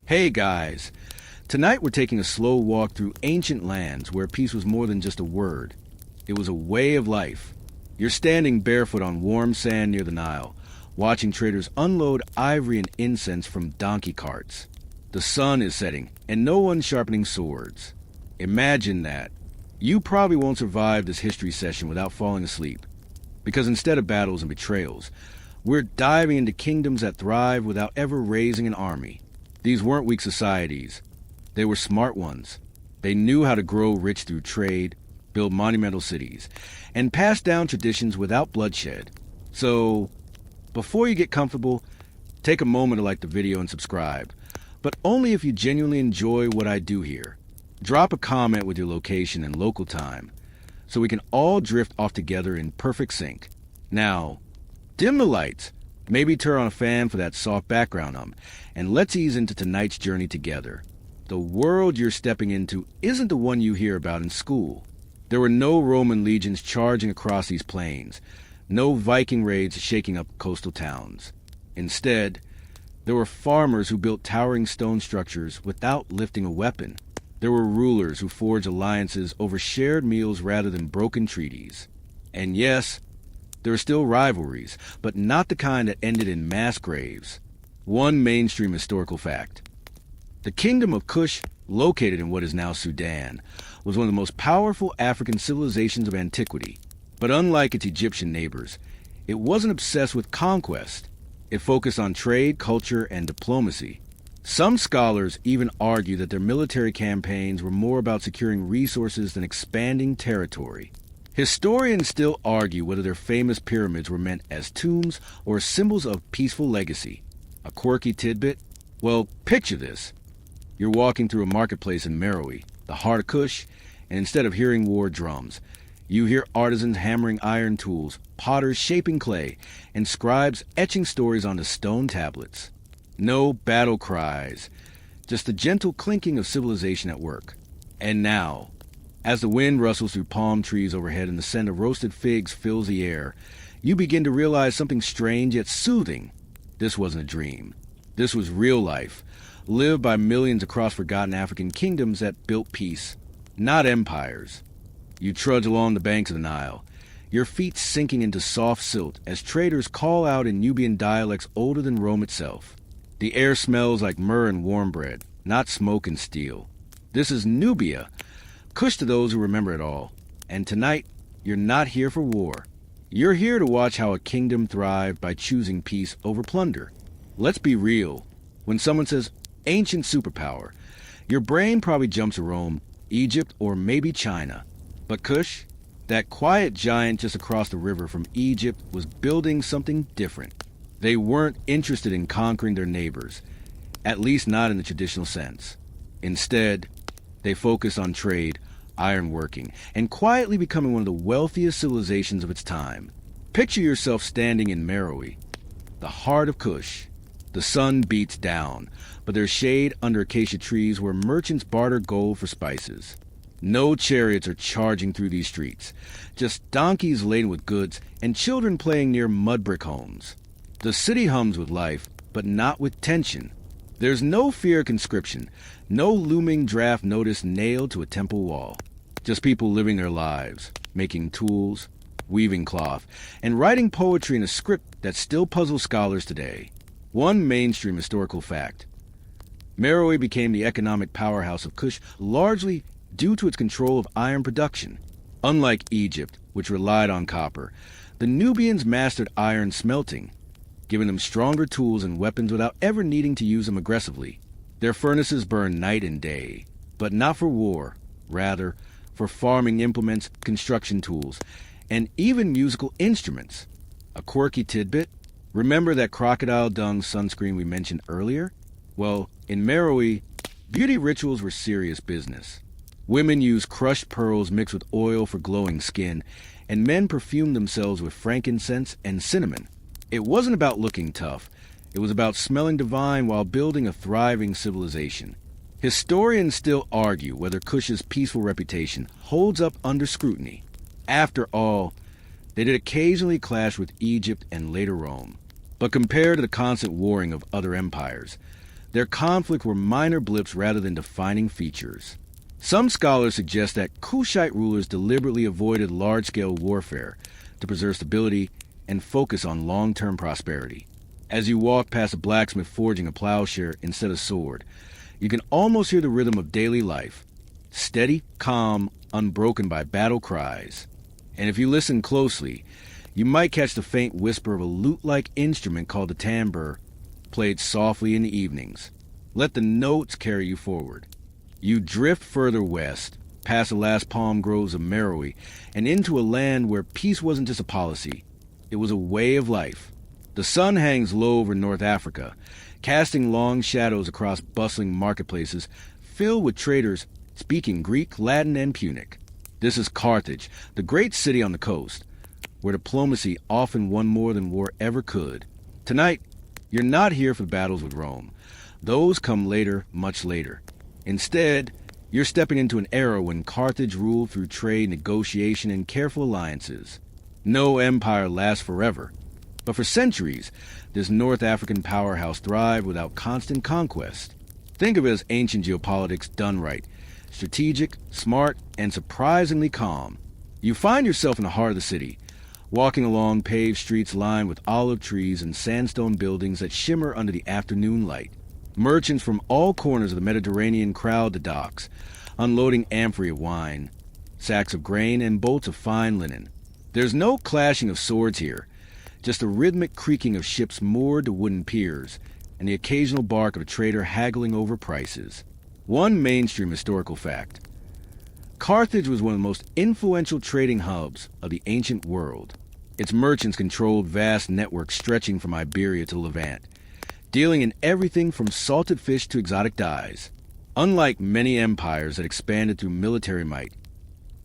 Hey guys! Tonight we're taking a slow walk through ancient lands where peace was more than just a word. It was a way of life. You're standing barefoot on warm sand near the Nile, watching traders unload ivory and incense from donkey carts. The sun is setting, and no one's sharpening swords. Imagine that. You probably won't survive this history session without falling asleep. Because instead of battles and betrayals, we're diving into kingdoms that thrive without ever raising an army. These weren't weak societies. They were smart ones. They knew how to grow rich through trade, build monumental cities, and pass down traditions without bloodshed. So, before you get comfortable, take a moment to like the video and subscribe. But only if you genuinely enjoy what I do here. Drop a comment with your location and local time, so we can all drift off together in perfect sync. Now, dim the lights. Maybe turn on a fan for that soft background and let's ease into tonight's journey together. The world you're stepping into isn't the one you hear about in school. There were no Roman legions charging across these plains, no Viking raids shaking up coastal towns. Instead, there were farmers who built towering stone structures without lifting a weapon. There were rulers who forged alliances over shared meals rather than broken treaties. And yes, there are still rivalries, but not the kind that ended in mass graves. One mainstream historical fact. The kingdom of Kush, located in what is now Sudan, was one of the most powerful African civilizations of antiquity. But unlike its Egyptian neighbors, it wasn't obsessed with conquest. It focused on trade, culture, and diplomacy. Some scholars even argue that their military campaigns were more about securing resources than expanding territory. Historians still argue whether their famous pyramids were meant as tombs or symbols of peaceful legacy. A quirky tidbit? Well, picture this. You're walking through a marketplace in Meroe, the heart of Kush, and instead of hearing war drums, you hear artisans hammering iron tools, potters shaping clay, and scribes etching stories onto stone tablets. No battle cries, just the gentle clinking of civilization at work. And now, as the wind rustles through palm trees overhead and the scent of roasted figs fills the air, you begin to realize something strange yet soothing. This wasn't a dream. This was real life, lived by millions across forgotten African kingdoms that built peace, not empires. You trudge along the banks of the Nile, your feet sinking into soft silt as traders call out in Nubian dialects older than Rome itself. The air smells like myrrh and warm bread, not smoke and steel. This is Nubia, Kush to those who remember it all. And tonight, you're not here for war. You're here to watch how a kingdom thrived by choosing peace over plunder. Let's be real. When someone says ancient superpower, your brain probably jumps to Rome, Egypt, or maybe China. But Kush, that quiet giant just across the river from Egypt, was building something different. They weren't interested in conquering their neighbors, at least not in the traditional sense. Instead, they focused on trade, ironworking, and quietly becoming one of the wealthiest civilizations of its time. Picture yourself standing in Meroe, the heart of Kush. The sun beats down, but there's shade under acacia trees where merchants barter gold for spices. No chariots are charging through these streets, just donkeys laden with goods and children playing near mud brick homes. The city hums with life, but not with tension. There's no fear of conscription, no looming draft notice nailed to a temple wall. Just people living their lives, making tools, weaving cloth, and writing poetry in a script that still puzzles scholars today. One mainstream historical fact. Meroe became the economic powerhouse of Kush largely due to its control of iron production. Unlike Egypt, which relied on copper, the Nubians mastered iron smelting, giving them stronger tools and weapons without ever needing to use them aggressively. Their furnaces burned night and day, but not for war, rather for farming implements, construction tools, and even musical instruments. A quirky tidbit, remember that crocodile dung sunscreen we mentioned earlier? Well, in Meroe, beauty rituals were serious business. Women used crushed pearls mixed with oil for glowing skin, and men perfumed themselves with frankincense and cinnamon. It wasn't about looking tough. It was about smelling divine while building a thriving civilization. Historians still argue whether Kush's peaceful reputation holds up under scrutiny. After all, they did occasionally clash with Egypt and later Rome. But compared to the constant warring of other empires, Their conflict were minor blips rather than defining features. Some scholars suggest that Kushite rulers deliberately avoided large-scale warfare to preserve stability and focus on long-term prosperity. As you walk past a blacksmith forging a plowshare instead of sword, you can almost hear the rhythm of daily life, steady, calm, unbroken by battle cries. And if you listen closely, you might catch the faint whisper of a lute-like instrument called the tambour, played softly in the evenings. Let the notes carry you forward. You drift further west, past the last palm groves of Meroe, and into a land where peace wasn't just a policy. It was a way of life. The sun hangs low over North Africa, casting long shadows across bustling marketplaces filled with traders speaking Greek, Latin, and Punic. This is Carthage, the great city on the coast, where diplomacy often won more than war ever could. Tonight, you're not here for battles with Rome. Those come later, much later. Instead, you're stepping into an era when Carthage ruled through trade, negotiation, and careful alliances. No empire lasts forever, but for centuries, this North African powerhouse thrived without constant conquest. Think of it as ancient geopolitics done right, strategic, smart, and surprisingly calm. You find yourself in the heart of the city, walking along paved streets lined with olive trees and sandstone buildings that shimmer under the afternoon light. Merchants from all corners of the Mediterranean crowd the docks, unloading amphorae of wine, sacks of grain, and bolts of fine linen. There's no clashing of swords here, just a rhythmic creaking of ships moored to wooden piers, and the occasional bark of a trader haggling over prices. One mainstream historical fact. Carthage was one of the most influential trading hubs of the ancient world. Its merchants controlled vast networks stretching from Iberia to Levant, dealing in everything from salted fish to exotic dyes. Unlike many empires that expanded through military might,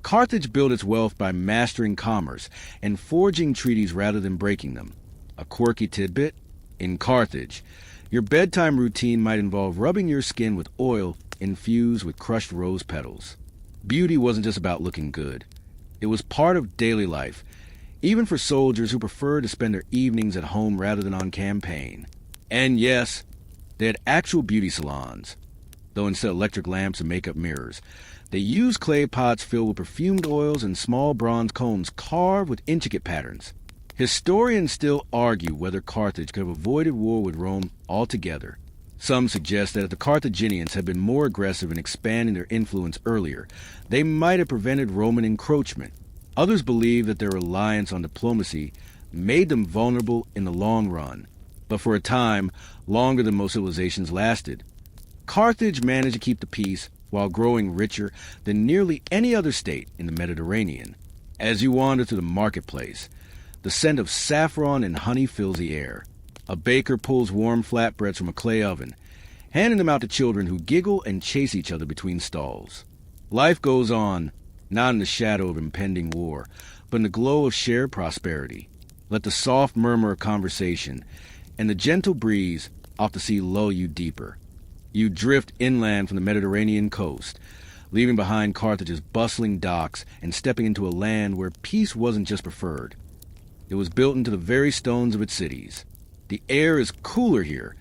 Carthage built its wealth by mastering commerce and forging treaties rather than breaking them. A quirky tidbit? In Carthage, your bedtime routine might involve rubbing your skin with oil infused with crushed rose petals. Beauty wasn't just about looking good. It was part of daily life, even for soldiers who preferred to spend their evenings at home rather than on campaign. And yes, they had actual beauty salons, though instead of electric lamps and makeup mirrors, they used clay pots filled with perfumed oils and small bronze cones carved with intricate patterns. Historians still argue whether Carthage could have avoided war with Rome altogether. Some suggest that if the Carthaginians had been more aggressive in expanding their influence earlier, they might have prevented Roman encroachment. Others believe that their reliance on diplomacy made them vulnerable in the long run, but for a time, longer than most civilizations lasted. Carthage managed to keep the peace while growing richer than nearly any other state in the Mediterranean. As you wander through the marketplace, the scent of saffron and honey fills the air. A baker pulls warm flatbreads from a clay oven, handing them out to children who giggle and chase each other between stalls. Life goes on, not in the shadow of impending war, but in the glow of shared prosperity. Let the soft murmur of conversation and the gentle breeze off the sea lull you deeper. You drift inland from the Mediterranean coast, leaving behind Carthage's bustling docks and stepping into a land where peace wasn't just preferred. It was built into the very stones of its cities. The air is cooler here,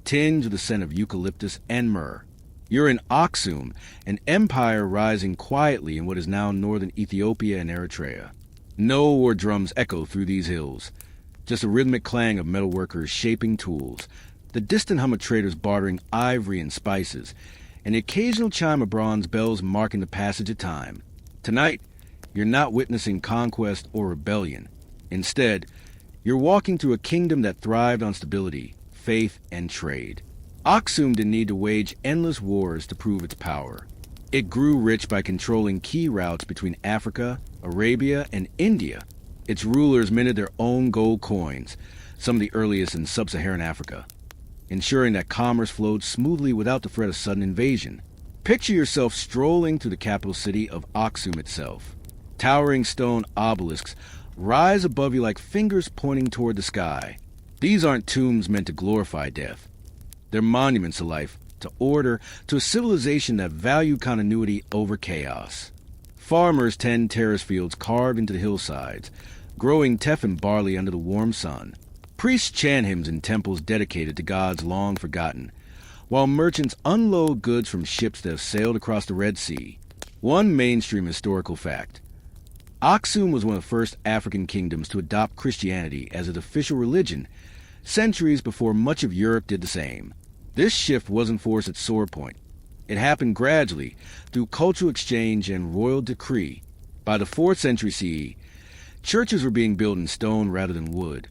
tinged with the scent of eucalyptus and myrrh. You're in Aksum, an empire rising quietly in what is now northern Ethiopia and Eritrea. No war drums echo through these hills, just a rhythmic clang of metalworkers shaping tools, the distant hum of traders bartering ivory and spices, and the occasional chime of bronze bells marking the passage of time. Tonight, you're not witnessing conquest or rebellion. Instead, you're walking through a kingdom that thrived on stability, faith, and trade. Aksum didn't need to wage endless wars to prove its power. It grew rich by controlling key routes between Africa, Arabia, and India. Its rulers minted their own gold coins, some of the earliest in sub-Saharan Africa, ensuring that commerce flowed smoothly without the threat of sudden invasion. Picture yourself strolling through the capital city of Aksum itself. Towering stone obelisks rise above you like fingers pointing toward the sky. These aren't tombs meant to glorify death. They're monuments to life, to order, to a civilization that valued continuity over chaos. Farmers tend terrace fields carved into the hillsides, growing teff and barley under the warm sun. Priests chant hymns in temples dedicated to gods long forgotten, while merchants unload goods from ships that have sailed across the Red Sea. One mainstream historical fact. Aksum was one of the first African kingdoms to adopt Christianity as its official religion, centuries before much of Europe did the same. This shift wasn't forced at sword point. It happened gradually through cultural exchange and royal decree. By the 4th century CE, churches were being built in stone rather than wood,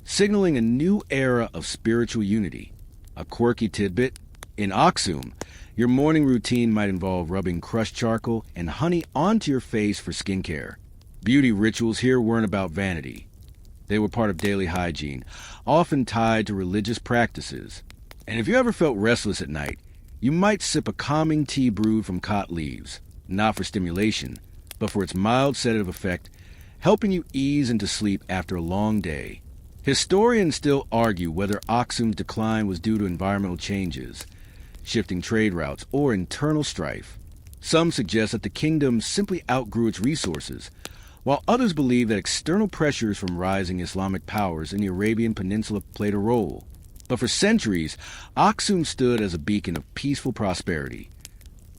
signaling a new era of spiritual unity. A quirky tidbit: in Aksum, your morning routine might involve rubbing crushed charcoal and honey onto your face for skincare. Beauty rituals here weren't about vanity. They were part of daily hygiene, often tied to religious practices. And if you ever felt restless at night, you might sip a calming tea brewed from cot leaves, not for stimulation, but for its mild sedative effect, helping you ease into sleep after a long day. Historians still argue whether Aksum's decline was due to environmental changes, shifting trade routes, or internal strife. Some suggest that the kingdom simply outgrew its resources, while others believe that external pressures from rising Islamic powers in the Arabian Peninsula played a role. But for centuries, Aksum stood as a beacon of peaceful prosperity,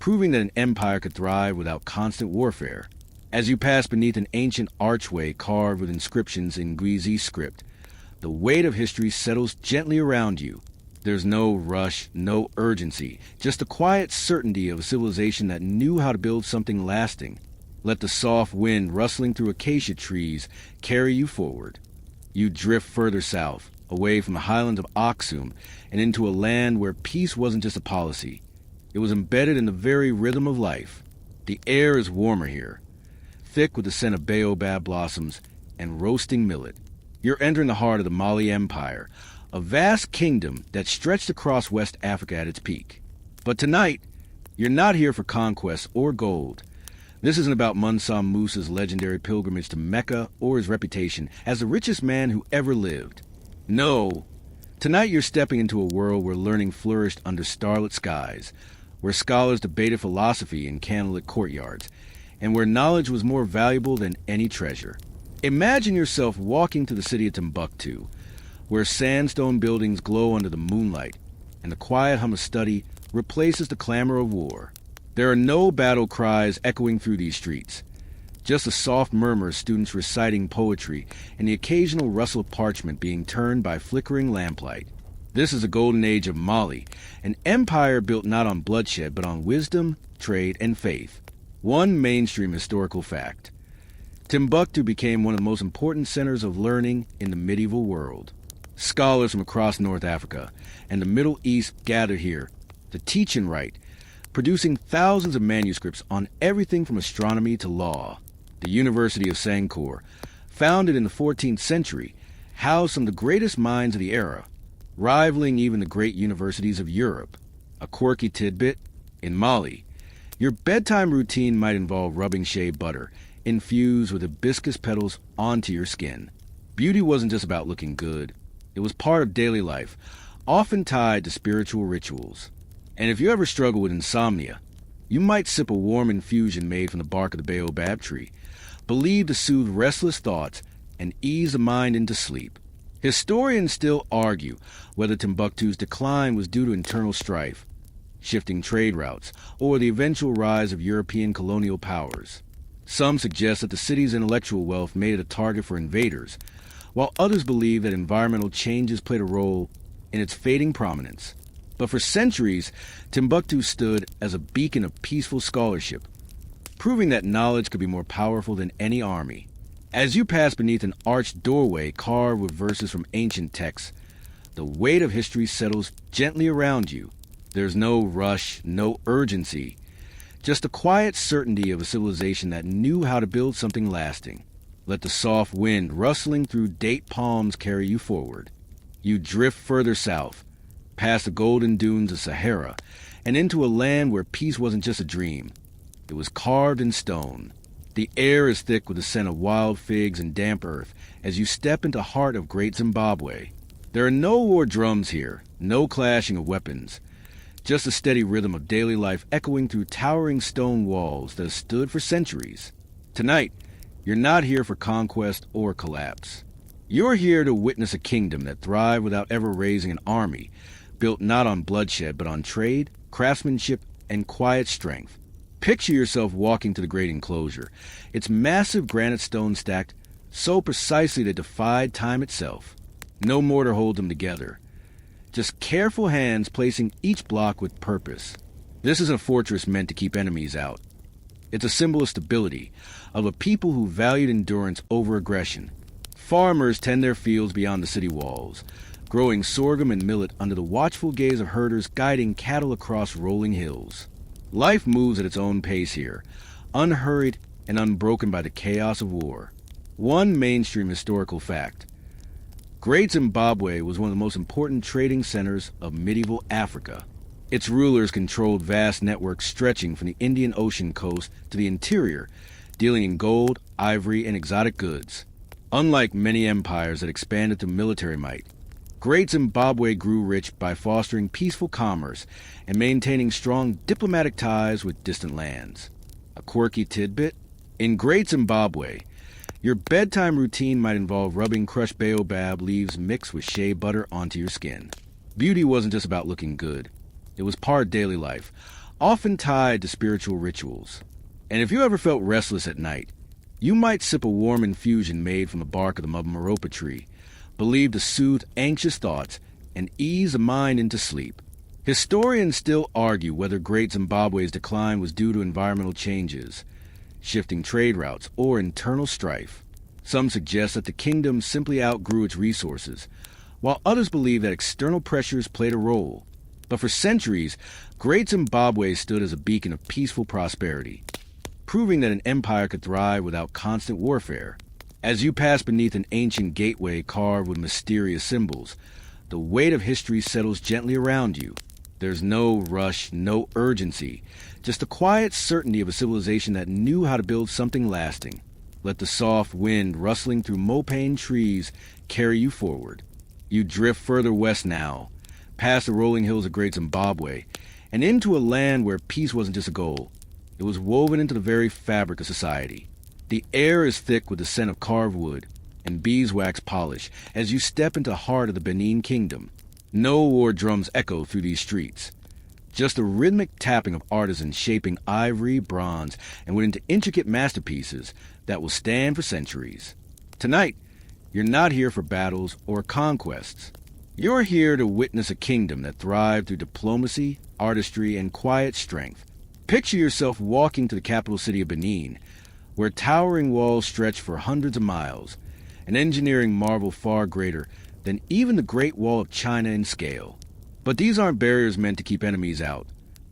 proving that an empire could thrive without constant warfare. As you pass beneath an ancient archway carved with inscriptions in Gwizi script, the weight of history settles gently around you. There's no rush, no urgency, just the quiet certainty of a civilization that knew how to build something lasting. Let the soft wind rustling through acacia trees carry you forward. You drift further south, away from the highlands of Aksum, and into a land where peace wasn't just a policy. It was embedded in the very rhythm of life. The air is warmer here, thick with the scent of baobab blossoms and roasting millet. You're entering the heart of the Mali Empire, a vast kingdom that stretched across West Africa at its peak. But tonight, you're not here for conquest or gold. This isn't about Mansa Musa's legendary pilgrimage to Mecca or his reputation as the richest man who ever lived. No, tonight you're stepping into a world where learning flourished under starlit skies, where scholars debated philosophy in candlelit courtyards, and where knowledge was more valuable than any treasure. Imagine yourself walking to the city of Timbuktu, where sandstone buildings glow under the moonlight, and the quiet hum of study replaces the clamor of war. There are no battle cries echoing through these streets, just a soft murmur of students reciting poetry and the occasional rustle of parchment being turned by flickering lamplight. This is the golden age of Mali, an empire built not on bloodshed but on wisdom, trade, and faith. One mainstream historical fact. Timbuktu became one of the most important centers of learning in the medieval world. Scholars from across North Africa and the Middle East gathered here to teach and write, producing thousands of manuscripts on everything from astronomy to law. The University of Sankore, founded in the 14th century, housed some of the greatest minds of the era, rivaling even the great universities of Europe. A quirky tidbit: in Mali, your bedtime routine might involve rubbing shea butter infused with hibiscus petals onto your skin. Beauty wasn't just about looking good. It was part of daily life, often tied to spiritual rituals. And if you ever struggle with insomnia, you might sip a warm infusion made from the bark of the baobab tree, believed to soothe restless thoughts and ease the mind into sleep. Historians still argue whether Timbuktu's decline was due to internal strife, shifting trade routes, or the eventual rise of European colonial powers. Some suggest that the city's intellectual wealth made it a target for invaders, while others believe that environmental changes played a role in its fading prominence. But for centuries, Timbuktu stood as a beacon of peaceful scholarship, proving that knowledge could be more powerful than any army. As you pass beneath an arched doorway carved with verses from ancient texts, the weight of history settles gently around you. There's no rush, no urgency, just the quiet certainty of a civilization that knew how to build something lasting. Let the soft wind rustling through date palms carry you forward. You drift further south, past the golden dunes of Sahara, and into a land where peace wasn't just a dream. It was carved in stone. The air is thick with the scent of wild figs and damp earth as you step into the heart of Great Zimbabwe. There are no war drums here, no clashing of weapons, just a steady rhythm of daily life echoing through towering stone walls that have stood for centuries. Tonight, you're not here for conquest or collapse. You're here to witness a kingdom that thrived without ever raising an army, built not on bloodshed but on trade, craftsmanship, and quiet strength. Picture yourself walking to the great enclosure, its massive granite stone stacked so precisely that it defied time itself. No mortar holds them together, just careful hands placing each block with purpose. This is a fortress meant to keep enemies out. It's a symbol of stability, of a people who valued endurance over aggression. Farmers tend their fields beyond the city walls, growing sorghum and millet under the watchful gaze of herders guiding cattle across rolling hills. Life moves at its own pace here, unhurried and unbroken by the chaos of war. One mainstream historical fact. Great Zimbabwe was one of the most important trading centers of medieval Africa. Its rulers controlled vast networks stretching from the Indian Ocean coast to the interior, dealing in gold, ivory, and exotic goods. Unlike many empires that expanded through military might, Great Zimbabwe grew rich by fostering peaceful commerce and maintaining strong diplomatic ties with distant lands. A quirky tidbit? In Great Zimbabwe, your bedtime routine might involve rubbing crushed baobab leaves mixed with shea butter onto your skin. Beauty wasn't just about looking good. It was part of daily life, often tied to spiritual rituals. And if you ever felt restless at night, you might sip a warm infusion made from the bark of the Mamaropa tree, believed to soothe anxious thoughts and ease the mind into sleep. Historians still argue whether Great Zimbabwe's decline was due to environmental changes, shifting trade routes, or internal strife. Some suggest that the kingdom simply outgrew its resources, while others believe that external pressures played a role. But for centuries, Great Zimbabwe stood as a beacon of peaceful prosperity, proving that an empire could thrive without constant warfare. As you pass beneath an ancient gateway carved with mysterious symbols, the weight of history settles gently around you. There's no rush, no urgency, just the quiet certainty of a civilization that knew how to build something lasting. Let the soft wind rustling through mopane trees carry you forward. You drift further west now, past the rolling hills of Great Zimbabwe, and into a land where peace wasn't just a goal. It was woven into the very fabric of society. The air is thick with the scent of carved wood and beeswax polish as you step into the heart of the Benin Kingdom. No war drums echo through these streets. Just the rhythmic tapping of artisans shaping ivory, bronze, and wood into intricate masterpieces that will stand for centuries. Tonight, you're not here for battles or conquests. You're here to witness a kingdom that thrived through diplomacy, artistry, and quiet strength. Picture yourself walking to the capital city of Benin, where towering walls stretch for hundreds of miles, an engineering marvel far greater than even the Great Wall of China in scale. But these aren't barriers meant to keep enemies out.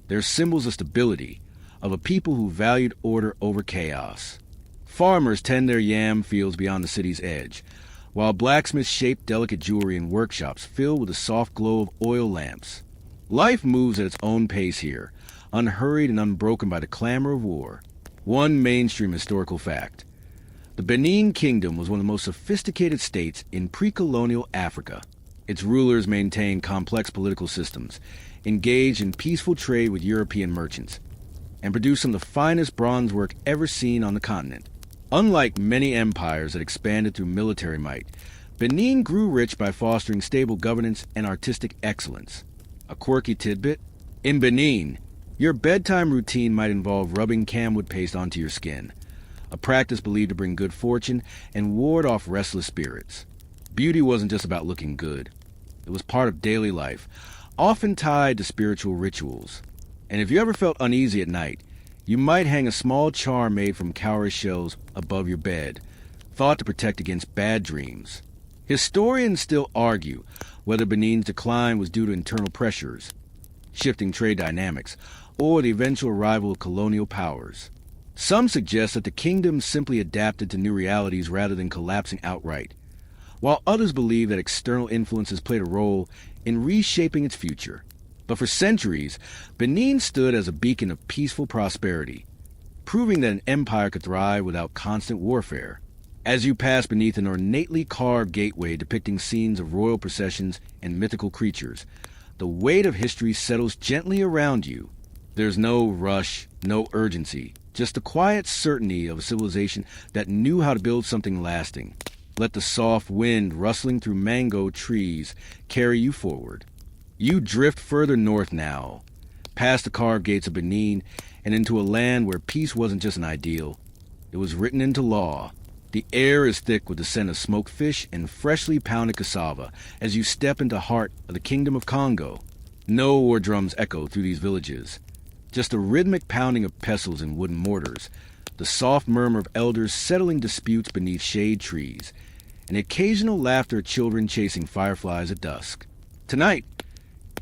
They're symbols of stability, of a people who valued order over chaos. Farmers tend their yam fields beyond the city's edge, while blacksmiths shape delicate jewelry in workshops filled with the soft glow of oil lamps. Life moves at its own pace here, unhurried and unbroken by the clamor of war. One mainstream historical fact. The Benin Kingdom was one of the most sophisticated states in pre-colonial Africa. Its rulers maintained complex political systems, engaged in peaceful trade with European merchants, and produced some of the finest bronze work ever seen on the continent. Unlike many empires that expanded through military might, Benin grew rich by fostering stable governance and artistic excellence. A quirky tidbit? In Benin, your bedtime routine might involve rubbing camwood paste onto your skin, a practice believed to bring good fortune and ward off restless spirits. Beauty wasn't just about looking good. It was part of daily life, often tied to spiritual rituals. And if you ever felt uneasy at night, you might hang a small charm made from cowrie shells above your bed, thought to protect against bad dreams. Historians still argue whether Benin's decline was due to internal pressures, shifting trade dynamics, or the eventual arrival of colonial powers. Some suggest that the kingdom simply adapted to new realities rather than collapsing outright, while others believe that external influences played a role in reshaping its future. But for centuries, Benin stood as a beacon of peaceful prosperity, proving that an empire could thrive without constant warfare. As you pass beneath an ornately carved gateway depicting scenes of royal processions and mythical creatures, the weight of history settles gently around you. There's no rush, no urgency, just the quiet certainty of a civilization that knew how to build something lasting. Let the soft wind rustling through mango trees carry you forward. You drift further north now, past the carved gates of Benin and into a land where peace wasn't just an ideal. It was written into law. The air is thick with the scent of smoked fish and freshly pounded cassava as you step into the heart of the Kingdom of Congo. No war drums echo through these villages. Just the rhythmic pounding of pestles and wooden mortars, the soft murmur of elders settling disputes beneath shade trees, and the occasional laughter of children chasing fireflies at dusk. Tonight,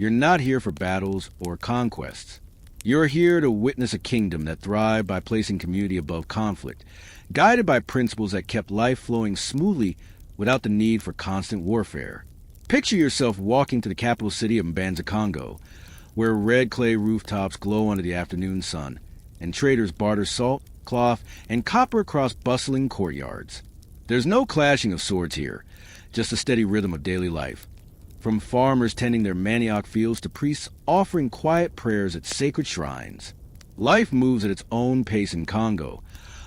you're not here for battles or conquests. You're here to witness a kingdom that thrived by placing community above conflict, guided by principles that kept life flowing smoothly without the need for constant warfare. Picture yourself walking to the capital city of Mbanza, Congo, where red clay rooftops glow under the afternoon sun, and traders barter salt, cloth, and copper across bustling courtyards. There's no clashing of swords here, just a steady rhythm of daily life. From farmers tending their manioc fields to priests offering quiet prayers at sacred shrines. Life moves at its own pace in Congo,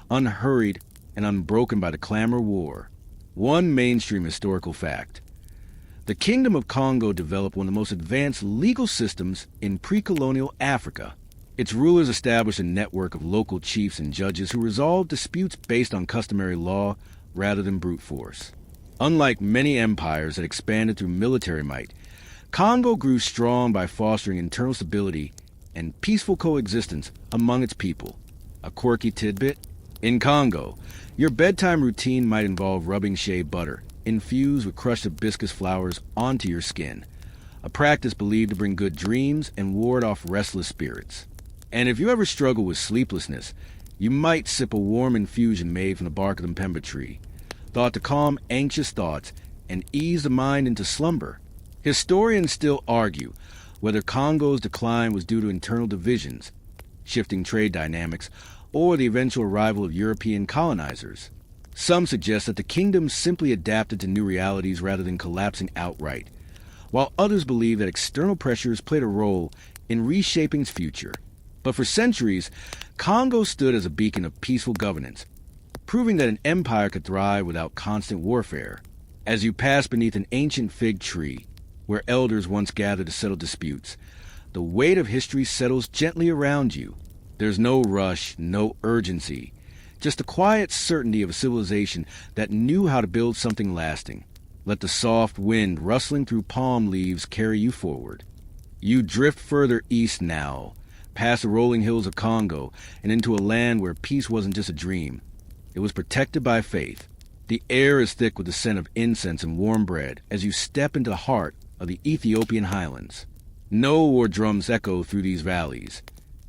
unhurried and unbroken by the clamor of war. One mainstream historical fact. The Kingdom of Congo developed one of the most advanced legal systems in pre-colonial Africa. Its rulers established a network of local chiefs and judges who resolved disputes based on customary law rather than brute force. Unlike many empires that expanded through military might, Congo grew strong by fostering internal stability and peaceful coexistence among its people. A quirky tidbit: in Congo, your bedtime routine might involve rubbing shea butter, infused with crushed hibiscus flowers, onto your skin, a practice believed to bring good dreams and ward off restless spirits. And if you ever struggle with sleeplessness, you might sip a warm infusion made from the bark of the mpemba tree, thought to calm anxious thoughts and ease the mind into slumber. Historians still argue whether Congo's decline was due to internal divisions, shifting trade dynamics, or the eventual arrival of European colonizers. Some suggest that the kingdom simply adapted to new realities rather than collapsing outright, while others believe that external pressures played a role in reshaping its future. But for centuries, Congo stood as a beacon of peaceful governance, proving that an empire could thrive without constant warfare. As you pass beneath an ancient fig tree, where elders once gathered to settle disputes, the weight of history settles gently around you. There's no rush, no urgency, just the quiet certainty of a civilization that knew how to build something lasting. Let the soft wind rustling through palm leaves carry you forward. You drift further east now, past the rolling hills of Congo and into a land where peace wasn't just a dream. It was protected by faith. The air is thick with the scent of incense and warm bread as you step into the heart of the Ethiopian highlands. No war drums echo through these valleys.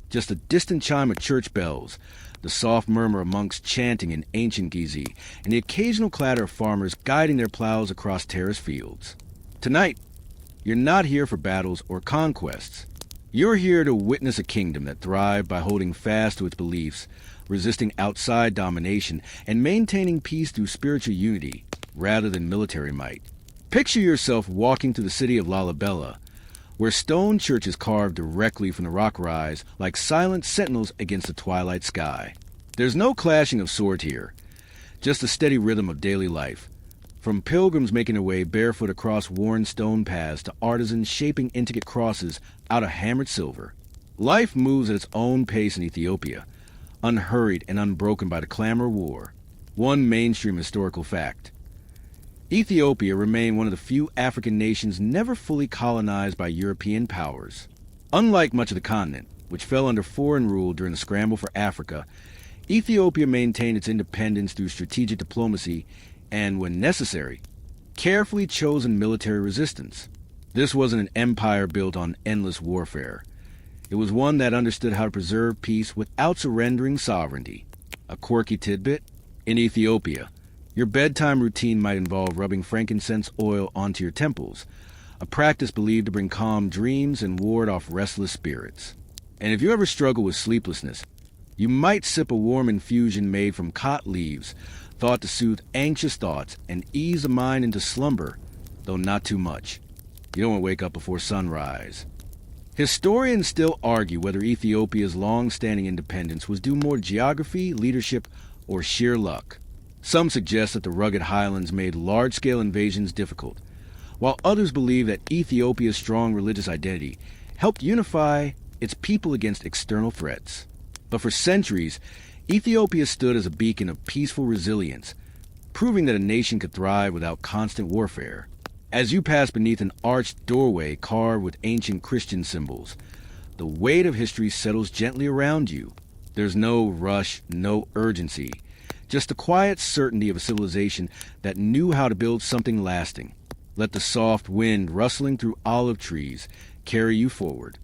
Just a distant chime of church bells, the soft murmur of monks chanting in ancient Gizi, and the occasional clatter of farmers guiding their plows across terraced fields. Tonight, you're not here for battles or conquests. You're here to witness a kingdom that thrived by holding fast to its beliefs, resisting outside domination, and maintaining peace through spiritual unity rather than military might. Picture yourself walking through the city of Lalibela, where stone churches carved directly from the rock rise like silent sentinels against the twilight sky. There's no clashing of swords here, just a steady rhythm of daily life. From pilgrims making their way barefoot across worn stone paths to artisans shaping intricate crosses out of hammered silver. Life moves at its own pace in Ethiopia, unhurried and unbroken by the clamor of war. One mainstream historical fact. Ethiopia remained one of the few African nations never fully colonized by European powers. Unlike much of the continent, which fell under foreign rule during the scramble for Africa, Ethiopia maintained its independence through strategic diplomacy and, when necessary, carefully chosen military resistance. This wasn't an empire built on endless warfare. It was one that understood how to preserve peace without surrendering sovereignty. A quirky tidbit: in Ethiopia, your bedtime routine might involve rubbing frankincense oil onto your temples, a practice believed to bring calm dreams and ward off restless spirits. And if you ever struggle with sleeplessness, you might sip a warm infusion made from kot leaves, thought to soothe anxious thoughts and ease the mind into slumber, though not too much. You don't want to wake up before sunrise. Historians still argue whether Ethiopia's long-standing independence was due more to geography, leadership, or sheer luck. Some suggest that the rugged highlands made large-scale invasions difficult, while others believe that Ethiopia's strong religious identity helped unify its people against external threats. But for centuries, Ethiopia stood as a beacon of peaceful resilience, proving that a nation could thrive without constant warfare. As you pass beneath an arched doorway carved with ancient Christian symbols, the weight of history settles gently around you. There's no rush, no urgency, just the quiet certainty of a civilization that knew how to build something lasting. Let the soft wind rustling through olive trees carry you forward.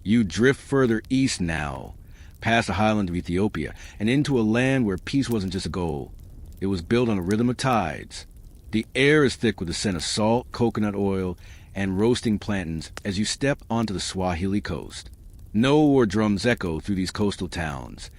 You drift further east now, past the highland of Ethiopia, and into a land where peace wasn't just a goal. It was built on a rhythm of tides. The air is thick with the scent of salt, coconut oil, and roasting plantains as you step onto the Swahili coast. No war drums echo through these coastal towns.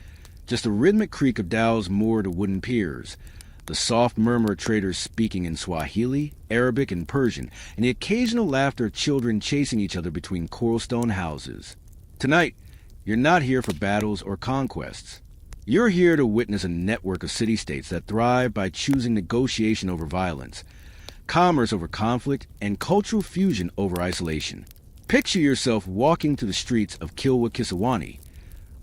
Just a rhythmic creak of dhows moored to wooden piers, the soft murmur of traders speaking in Swahili, Arabic, and Persian, and the occasional laughter of children chasing each other between coral stone houses. Tonight, you're not here for battles or conquests. You're here to witness a network of city-states that thrive by choosing negotiation over violence, commerce over conflict, and cultural fusion over isolation. Picture yourself walking through the streets of Kilwa Kisawani,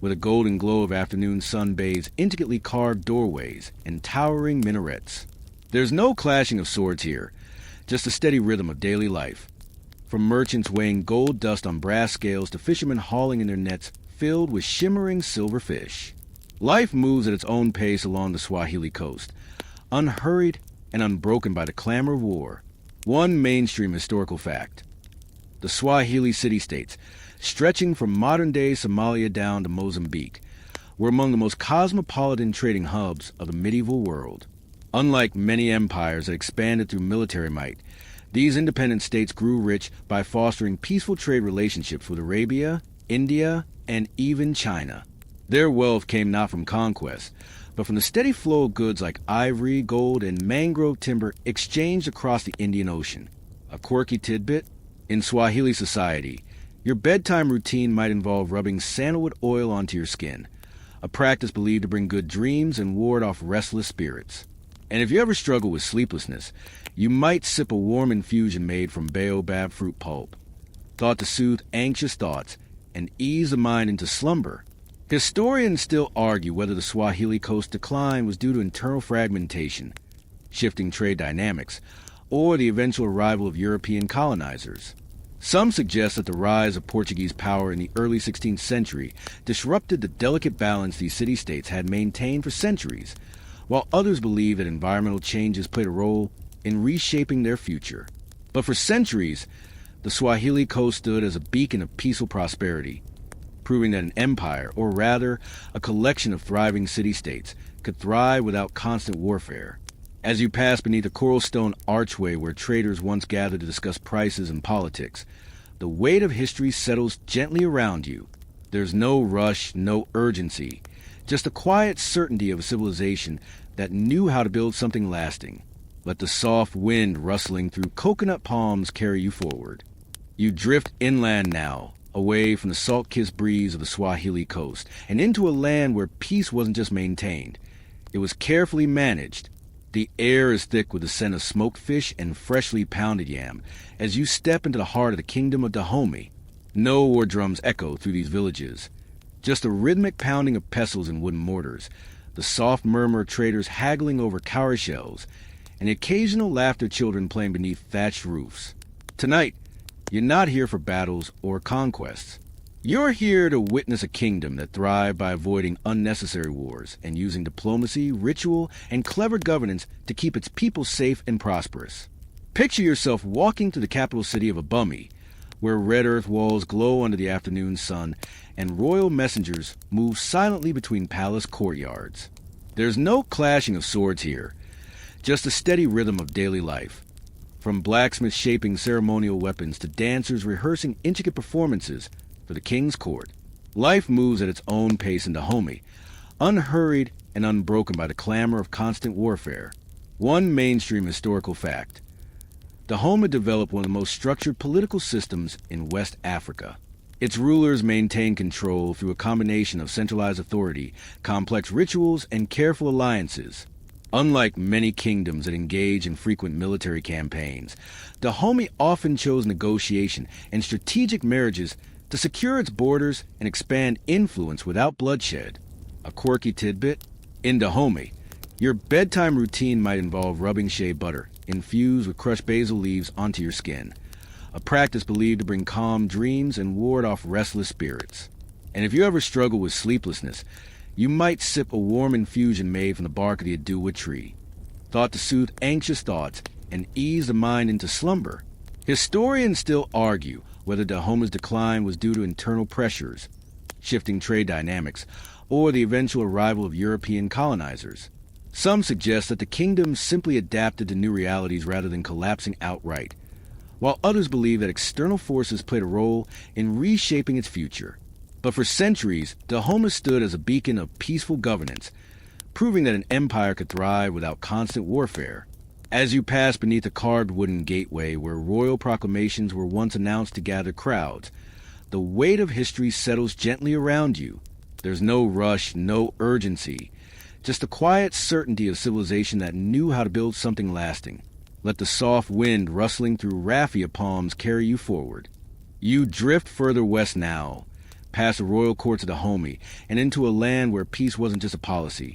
where the golden glow of afternoon sun bathes intricately carved doorways and towering minarets. There's no clashing of swords here, just a steady rhythm of daily life. From merchants weighing gold dust on brass scales to fishermen hauling in their nets filled with shimmering silver fish. Life moves at its own pace along the Swahili coast, unhurried and unbroken by the clamor of war. One mainstream historical fact: the Swahili city-states, stretching from modern-day Somalia down to Mozambique, were among the most cosmopolitan trading hubs of the medieval world. Unlike many empires that expanded through military might, these independent states grew rich by fostering peaceful trade relationships with Arabia, India, and even China. Their wealth came not from conquest, but from the steady flow of goods like ivory, gold, and mangrove timber exchanged across the Indian Ocean. A quirky tidbit: in Swahili society, your bedtime routine might involve rubbing sandalwood oil onto your skin, a practice believed to bring good dreams and ward off restless spirits. And if you ever struggle with sleeplessness, you might sip a warm infusion made from baobab fruit pulp, thought to soothe anxious thoughts and ease the mind into slumber. Historians still argue whether the Swahili coast decline was due to internal fragmentation, shifting trade dynamics, or the eventual arrival of European colonizers. Some suggest that the rise of Portuguese power in the early 16th century disrupted the delicate balance these city-states had maintained for centuries, while others believe that environmental changes played a role in reshaping their future. But for centuries, the Swahili coast stood as a beacon of peaceful prosperity, proving that an empire, or rather, a collection of thriving city-states, could thrive without constant warfare. As you pass beneath a coral stone archway where traders once gathered to discuss prices and politics, the weight of history settles gently around you. There's no rush, no urgency, just the quiet certainty of a civilization that knew how to build something lasting. Let the soft wind rustling through coconut palms carry you forward. You drift inland now, away from the salt-kissed breeze of the Swahili coast, and into a land where peace wasn't just maintained. It was carefully managed. The air is thick with the scent of smoked fish and freshly pounded yam as you step into the heart of the kingdom of Dahomey. No war drums echo through these villages, just a rhythmic pounding of pestles and wooden mortars, the soft murmur of traders haggling over cowrie shells, and the occasional laughter of children playing beneath thatched roofs. Tonight, you're not here for battles or conquests. You're here to witness a kingdom that thrived by avoiding unnecessary wars and using diplomacy, ritual, and clever governance to keep its people safe and prosperous. Picture yourself walking through the capital city of Abumi, where red earth walls glow under the afternoon sun and royal messengers move silently between palace courtyards. There's no clashing of swords here, just a steady rhythm of daily life. From blacksmiths shaping ceremonial weapons to dancers rehearsing intricate performances for the king's court, life moves at its own pace in Dahomey, unhurried and unbroken by the clamor of constant warfare. One mainstream historical fact: Dahomey developed one of the most structured political systems in West Africa. Its rulers maintained control through a combination of centralized authority, complex rituals, and careful alliances. Unlike many kingdoms that engage in frequent military campaigns, Dahomey often chose negotiation and strategic marriages to secure its borders and expand influence without bloodshed. A quirky tidbit: in Dahomey, your bedtime routine might involve rubbing shea butter infused with crushed basil leaves onto your skin, a practice believed to bring calm dreams and ward off restless spirits. And if you ever struggle with sleeplessness, you might sip a warm infusion made from the bark of the aduwa tree, thought to soothe anxious thoughts and ease the mind into slumber. Historians still argue whether Dahomey's decline was due to internal pressures, shifting trade dynamics, or the eventual arrival of European colonizers. Some suggest that the kingdom simply adapted to new realities rather than collapsing outright, while others believe that external forces played a role in reshaping its future. But for centuries, Dahomey stood as a beacon of peaceful governance, proving that an empire could thrive without constant warfare. As you pass beneath a carved wooden gateway where royal proclamations were once announced to gather crowds, the weight of history settles gently around you. There's no rush, no urgency, just the quiet certainty of civilization that knew how to build something lasting. Let the soft wind rustling through raffia palms carry you forward. You drift further west now, past the royal courts of Dahomey, and into a land where peace wasn't just a policy.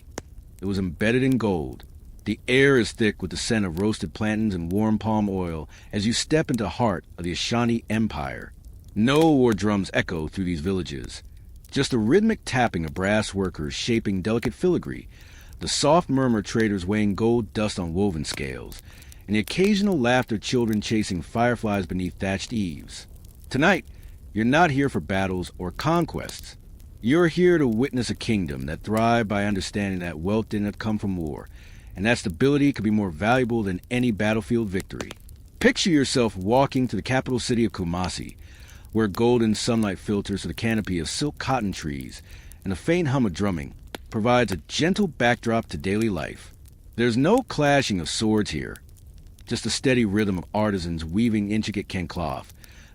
It was embedded in gold. The air is thick with the scent of roasted plantains and warm palm oil as you step into the heart of the Ashanti Empire. No war drums echo through these villages, just the rhythmic tapping of brass workers shaping delicate filigree, the soft murmur of traders weighing gold dust on woven scales, and the occasional laughter of children chasing fireflies beneath thatched eaves. Tonight, you're not here for battles or conquests. You're here to witness a kingdom that thrived by understanding that wealth didn't have to come from war, and that stability could be more valuable than any battlefield victory. Picture yourself walking to the capital city of Kumasi, where golden sunlight filters through the canopy of silk cotton trees, and the faint hum of drumming provides a gentle backdrop to daily life. There's no clashing of swords here, just the steady rhythm of artisans weaving intricate kencloth,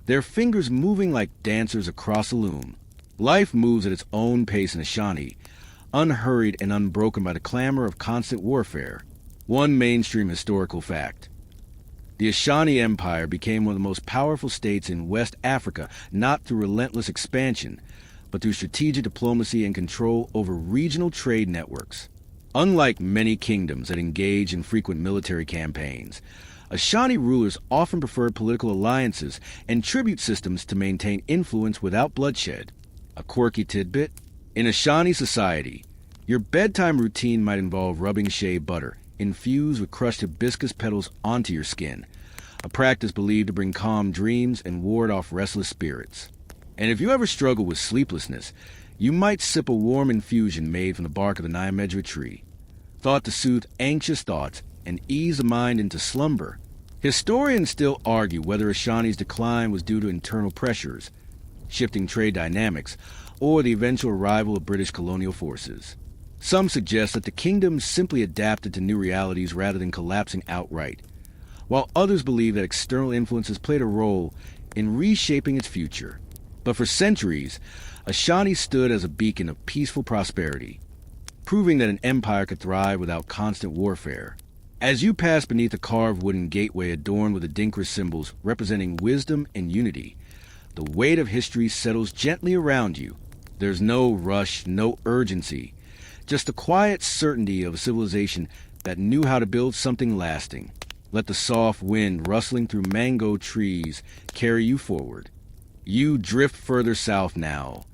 their fingers moving like dancers across a loom. Life moves at its own pace in Ashanti, unhurried and unbroken by the clamor of constant warfare. One mainstream historical fact: the Ashanti Empire became one of the most powerful states in West Africa not through relentless expansion, but through strategic diplomacy and control over regional trade networks. Unlike many kingdoms that engage in frequent military campaigns, Ashanti rulers often preferred political alliances and tribute systems to maintain influence without bloodshed. A quirky tidbit: in Ashanti society, your bedtime routine might involve rubbing shea butter infused with crushed hibiscus petals onto your skin, a practice believed to bring calm dreams and ward off restless spirits. And if you ever struggle with sleeplessness, you might sip a warm infusion made from the bark of the Niamejwa tree, thought to soothe anxious thoughts and ease the mind into slumber. Historians still argue whether Ashanti's decline was due to internal pressures, shifting trade dynamics, or the eventual arrival of British colonial forces. Some suggest that the kingdom simply adapted to new realities rather than collapsing outright, while others believe that external influences played a role in reshaping its future. But for centuries, Ashanti stood as a beacon of peaceful prosperity, proving that an empire could thrive without constant warfare. As you pass beneath a carved wooden gateway adorned with the Adinkra symbols representing wisdom and unity, the weight of history settles gently around you. There's no rush, no urgency, just the quiet certainty of a civilization that knew how to build something lasting. Let the soft wind rustling through mango trees carry you forward. You drift further south now,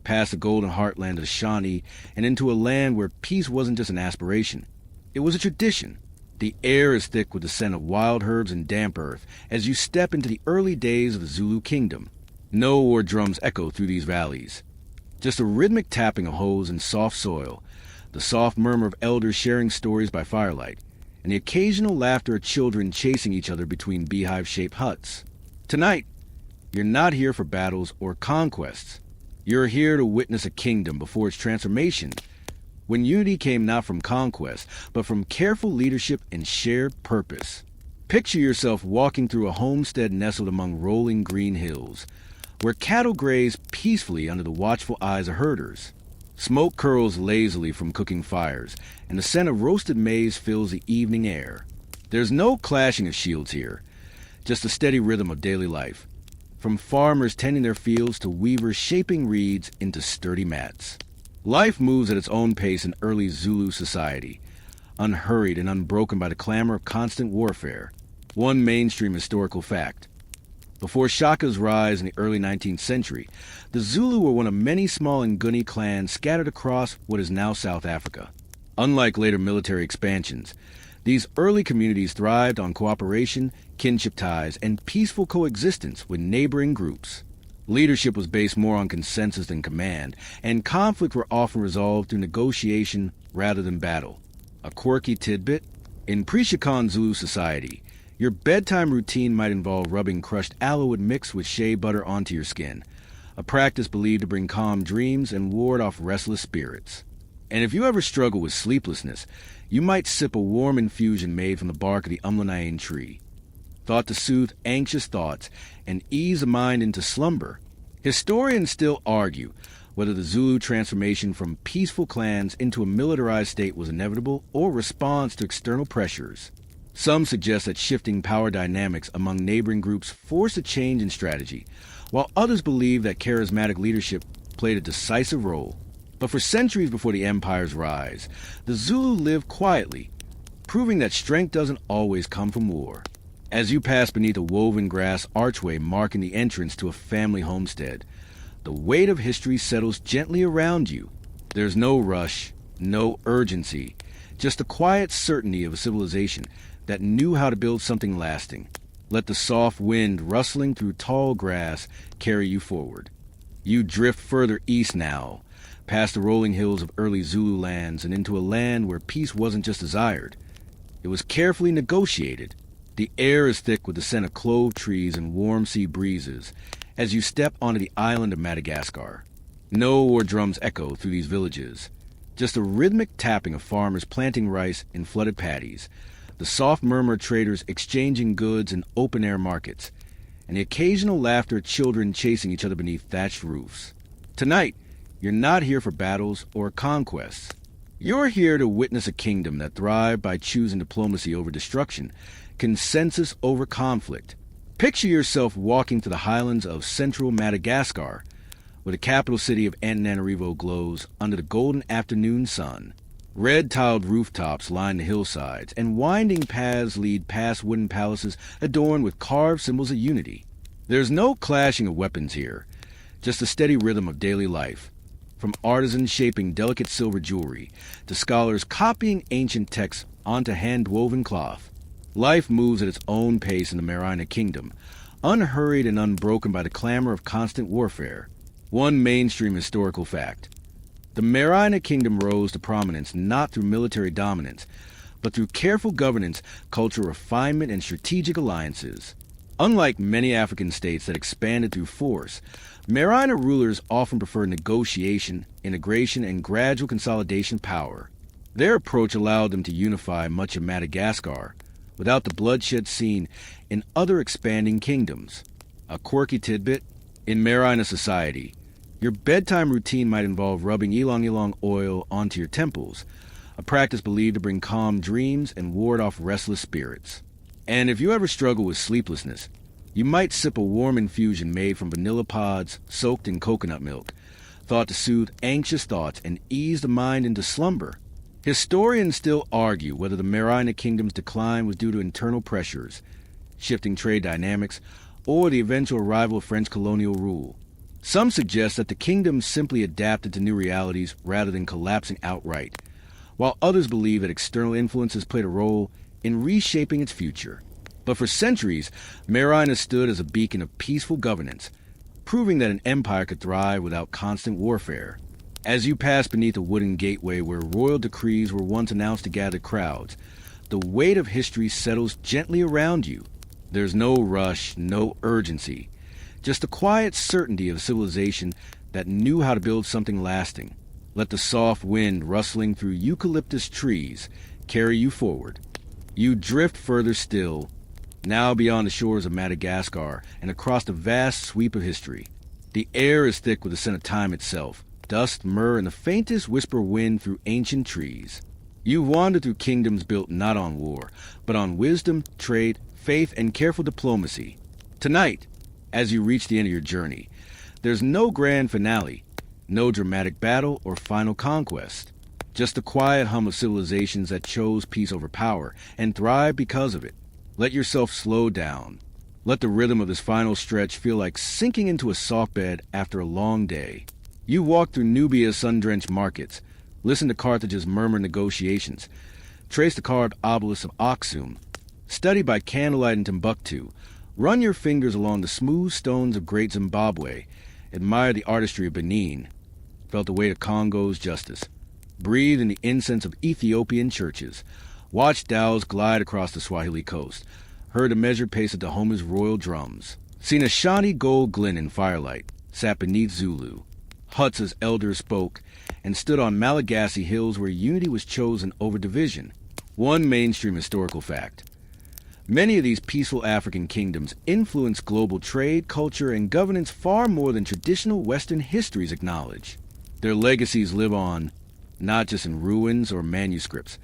past the golden heartland of Ashanti and into a land where peace wasn't just an aspiration. It was a tradition. The air is thick with the scent of wild herbs and damp earth as you step into the early days of the Zulu kingdom. No war drums echo through these valleys, just a rhythmic tapping of hoes in soft soil, the soft murmur of elders sharing stories by firelight, and the occasional laughter of children chasing each other between beehive-shaped huts. Tonight, you're not here for battles or conquests. You're here to witness a kingdom before its transformation, when unity came not from conquest, but from careful leadership and shared purpose. Picture yourself walking through a homestead nestled among rolling green hills, where cattle graze peacefully under the watchful eyes of herders. Smoke curls lazily from cooking fires, and the scent of roasted maize fills the evening air. There's no clashing of shields here, just a steady rhythm of daily life, from farmers tending their fields to weavers shaping reeds into sturdy mats. Life moves at its own pace in early Zulu society, unhurried and unbroken by the clamor of constant warfare. One mainstream historical fact. Before Shaka's rise in the early 19th century, the Zulu were one of many small Nguni clans scattered across what is now South Africa. Unlike later military expansions, these early communities thrived on cooperation, kinship ties, and peaceful coexistence with neighboring groups. Leadership was based more on consensus than command, and conflict were often resolved through negotiation rather than battle. A quirky tidbit: in pre-Shaka Zulu society, your bedtime routine might involve rubbing crushed aloe mixed with shea butter onto your skin, a practice believed to bring calm dreams and ward off restless spirits. And if you ever struggle with sleeplessness, you might sip a warm infusion made from the bark of the umlanaine tree, thought to soothe anxious thoughts and ease the mind into slumber. Historians still argue whether the Zulu transformation from peaceful clans into a militarized state was inevitable or response to external pressures. Some suggest that shifting power dynamics among neighboring groups forced a change in strategy, while others believe that charismatic leadership played a decisive role. But for centuries before the empire's rise, the Zulu lived quietly, proving that strength doesn't always come from war. As you pass beneath a woven grass archway marking the entrance to a family homestead, the weight of history settles gently around you. There's no rush, no urgency, just a quiet certainty of a civilization that knew how to build something lasting. Let the soft wind rustling through tall grass carry you forward. You drift further east now, past the rolling hills of early Zulu lands and into a land where peace wasn't just desired. It was carefully negotiated. The air is thick with the scent of clove trees and warm sea breezes as you step onto the island of Madagascar. No war drums echo through these villages, just a rhythmic tapping of farmers planting rice in flooded paddies, the soft murmur of traders exchanging goods in open-air markets, and the occasional laughter of children chasing each other beneath thatched roofs. Tonight, you're not here for battles or conquests. You're here to witness a kingdom that thrived by choosing diplomacy over destruction, consensus over conflict. Picture yourself walking through the highlands of central Madagascar, where the capital city of Antananarivo glows under the golden afternoon sun. Red-tiled rooftops line the hillsides, and winding paths lead past wooden palaces adorned with carved symbols of unity. There's no clashing of weapons here, just a steady rhythm of daily life, from artisans shaping delicate silver jewelry to scholars copying ancient texts onto hand-woven cloth. Life moves at its own pace in the Meraina Kingdom, unhurried and unbroken by the clamor of constant warfare. One mainstream historical fact. The Meraina Kingdom rose to prominence not through military dominance, but through careful governance, cultural refinement, and strategic alliances. Unlike many African states that expanded through force, Meraina rulers often preferred negotiation, integration, and gradual consolidation of power. Their approach allowed them to unify much of Madagascar without the bloodshed seen in other expanding kingdoms. A quirky tidbit: in Meraina society, your bedtime routine might involve rubbing ylang-ylang oil onto your temples, a practice believed to bring calm dreams and ward off restless spirits. And if you ever struggle with sleeplessness, you might sip a warm infusion made from vanilla pods soaked in coconut milk, thought to soothe anxious thoughts and ease the mind into slumber. Historians still argue whether the Meraina Kingdom's decline was due to internal pressures, shifting trade dynamics, or the eventual arrival of French colonial rule. Some suggest that the kingdom simply adapted to new realities rather than collapsing outright, while others believe that external influences played a role in reshaping its future. But for centuries, Meraina stood as a beacon of peaceful governance, proving that an empire could thrive without constant warfare. As you pass beneath a wooden gateway where royal decrees were once announced to gather crowds, the weight of history settles gently around you. There's no rush, no urgency, just a quiet certainty of a civilization that knew how to build something lasting. Let the soft wind rustling through eucalyptus trees carry you forward. You drift further still, now beyond the shores of Madagascar and across the vast sweep of history. The air is thick with the scent of time itself, dust, myrrh, and the faintest whisper wind through ancient trees. You wander through kingdoms built not on war, but on wisdom, trade, faith, and careful diplomacy. Tonight, as you reach the end of your journey, there's no grand finale, no dramatic battle or final conquest. Just the quiet hum of civilizations that chose peace over power and thrive because of it. Let yourself slow down. Let the rhythm of this final stretch feel like sinking into a soft bed after a long day. You walk through Nubia's sun-drenched markets, listen to Carthage's murmured negotiations, trace the carved obelisks of Aksum, study by candlelight in Timbuktu, run your fingers along the smooth stones of Great Zimbabwe, admire the artistry of Benin, felt the weight of Congo's justice, breathe in the incense of Ethiopian churches, watch dhows glide across the Swahili coast, heard the measured pace of Dahoma's royal drums, seen Ashanti gold glint in firelight, sat beneath Zulu, huts as elders spoke, and stood on Malagasy hills where unity was chosen over division. One mainstream historical fact. Many of these peaceful African kingdoms influenced global trade, culture, and governance far more than traditional Western histories acknowledge. Their legacies live on, not just in ruins or manuscripts,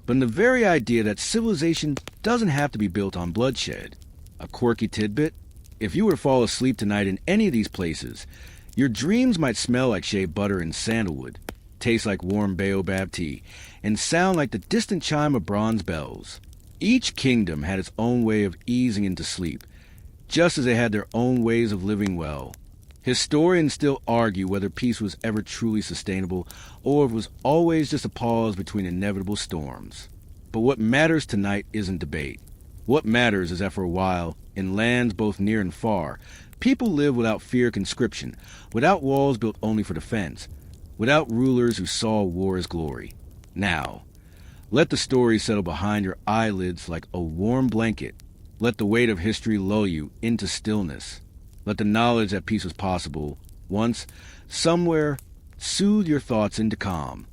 but in the very idea that civilization doesn't have to be built on bloodshed. A quirky tidbit: if you were to fall asleep tonight in any of these places, your dreams might smell like shea butter and sandalwood, taste like warm baobab tea, and sound like the distant chime of bronze bells. Each kingdom had its own way of easing into sleep, just as they had their own ways of living well. Historians still argue whether peace was ever truly sustainable or if it was always just a pause between inevitable storms. But what matters tonight isn't debate. What matters is that for a while, in lands both near and far, people lived without fear of conscription, without walls built only for defense, without rulers who saw war as glory. Now, let the stories settle behind your eyelids like a warm blanket. Let the weight of history lull you into stillness. Let the knowledge that peace was possible, once, somewhere, soothe your thoughts into calm.